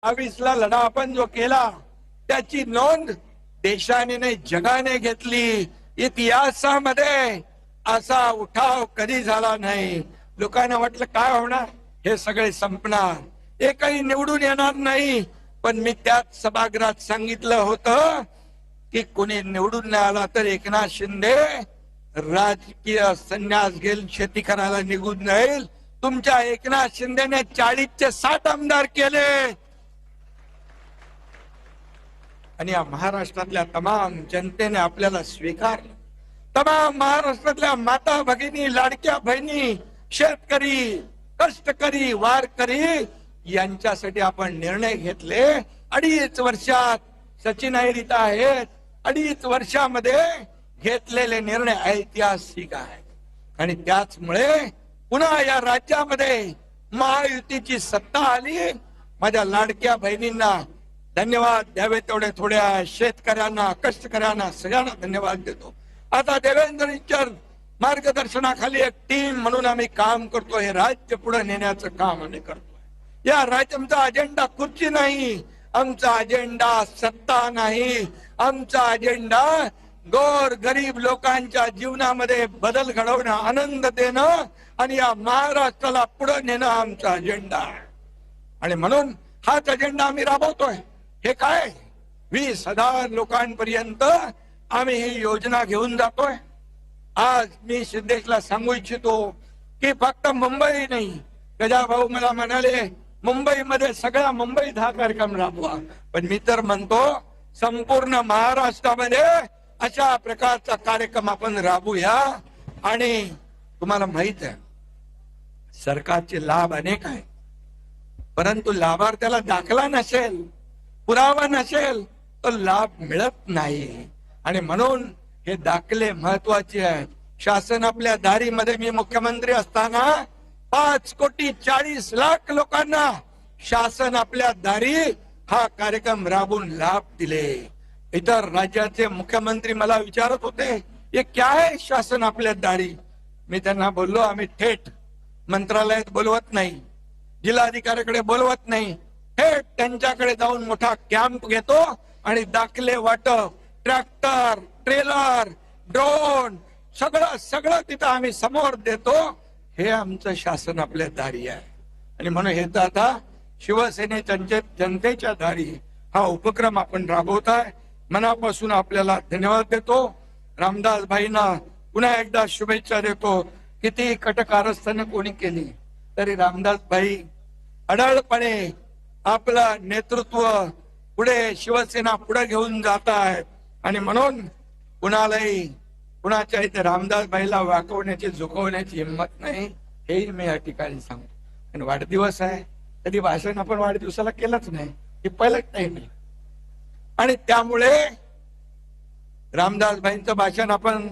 22ला लढा आपण जो केला त्याची नोंद देशाने नाही जगाने घेतली। इतिहासामध्ये असा उठाव कधी झाला नाही। लोकांना वाटलं काय होणार, हे सगळे संपणार, एकही निवडून येणार नाही। पण मी त्याच सभागृहात सांगितलं होतं की कोणी निवडून नाही आला तर एकनाथ शिंदे राजकीय संन्यास घेईल, शेती करायला निघून जाईल। तुमच्या एकनाथ शिंदेने 40चे 60 आमदार केले आणि या महाराष्ट्रातल्या तमाम जनतेने आपल्याला स्वीकारलं। तमाम महाराष्ट्रातल्या माता भगिनी, लाडक्या बहिणी, शेतकरी, कष्टकरी, वारकरी यांच्यासाठी आपण निर्णय घेतले। 2.5 वर्षात सचिन अहिर आहेत, 2.5 वर्षामध्ये घेतलेले निर्णय ऐतिहासिक आहेत आणि त्याचमुळे पुन्हा या राज्यामध्ये महायुतीची सत्ता आली। माझ्या लाडक्या बहिणींना धन्यवाद द्यावे तेवढे थोड्या, शेतकऱ्यांना, कष्टकऱ्यांना सगळ्यांना धन्यवाद देतो। आता देवेंद्रजींच्या मार्गदर्शनाखाली एक टीम म्हणून आम्ही काम करतो। हे राज्य पुढे नेण्याचं काम आम्ही करतोय। या राज्याचा अजेंडा खुर्ची नाही, आमचा अजेंडा सत्ता नाही, आमचा अजेंडा गोर गरीब लोकांच्या जीवनामध्ये बदल घडवणं, आनंद देणं आणि या महाराष्ट्राला पुढे नेणं आमचा अजेंडा आहे। आणि म्हणून हाच अजेंडा आम्ही राबवतोय। हे काय 20,000 लोकांपर्यंत आम्ही ही योजना घेऊन जातोय। आज मी सिद्धेशला सांगू इच्छितो की फक्त मुंबई नाही, गजा भाऊ मला म्हणाले मुंबईमध्ये सगळा मुंबईत हा कार्यक्रम राबवा, पण मी तर म्हणतो संपूर्ण महाराष्ट्रामध्ये अशा प्रकारचा कार्यक्रम आपण राबूया। आणि तुम्हाला माहित आहे सरकारचे लाभ अनेक आहेत, परंतु लाभार्थ्याला दाखला नसेल, पुरावा नसेल तर लाभ मिळत नाही। आणि म्हणून हे दाखले महत्वाचे आहेत। शासन आपल्या दारीमध्ये, मी मुख्यमंत्री असताना 5,40,00,000 लोकांना शासन आपल्या दारी हा कार्यक्रम राबवून लाभ दिले। इतर राज्याचे मुख्यमंत्री मला विचारत होते हे क्या है शासन आपल्या दारी। मी त्यांना बोललो आम्ही थेट मंत्रालयात बोलवत नाही, जिल्हाधिकाऱ्याकडे बोलवत नाही, थेट त्यांच्याकडे जाऊन मोठा कॅम्प घेतो आणि दाखले वाटप, ट्रॅक्टर, ट्रेलर, ड्रोन सगळं तिथं आम्ही समोर देतो। हे आमचं शासन आपल्या दारी आहे। आणि म्हणून हे तर आता शिवसेनेच्या जनतेच्या दारी हा उपक्रम आपण राबवताय। मनापासून आपल्याला धन्यवाद देतो। रामदास भाईंना पुन्हा एकदा शुभेच्छा देतो। किती कटकारस्थाने कोणी केली तरी रामदास भाई अडळपणे आपलं नेतृत्व पुढे, शिवसेना पुढे घेऊन जात आहेत। आणि म्हणून कुणाच्या इथे रामदास भाईला वाकवण्याची, झुकवण्याची हिंमत नाही, हेही मी या ठिकाणी सांगतो। आणि वाढदिवस आहे, कधी भाषण आपण वाढदिवसाला केलंच नाही, हे पहिलंच नाही। आणि त्यामुळे रामदास भाईंचं भाषण आपण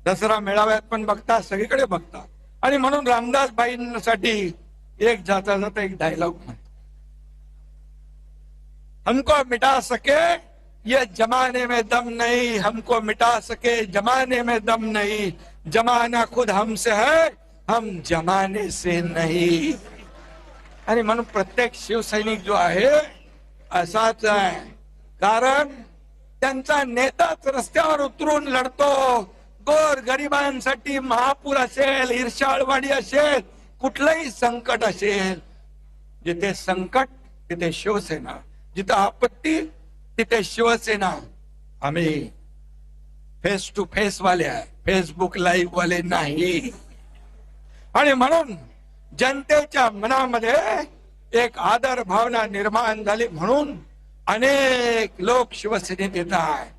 दसरा मेळाव्यात पण बघता, सगळीकडे बघता। आणि म्हणून रामदास भाईंसाठी एक जाता जाता एक डायलॉग म्हणतो, हमको मिटा सके ये जमाने में दम नहीं, हमको मिटा सके जमाने में दम नहीं, जमाना खुद हमसे है, हम जमाने से नहीं। आणि म्हणून प्रत्येक शिवसैनिक जो आहे असाच आहे, कारण त्यांचा नेताच रस्त्यावर उतरून लढतो। गोर गरिबांसाठी महापूर असेल, इर्षाळवाडी असेल, कुठलंही संकट असेल, जिथे संकट तिथे शिवसेना, जिथे आपत्ती तिथे शिवसेना। आम्ही फेस टू फेस वाले आहे, फेसबुक लाईव्ह वाले नाही। आणि म्हणून जनतेच्या मनामध्ये एक आदर भावना निर्माण झाली, म्हणून अनेक लोक शिवसेनेत येत आहेत।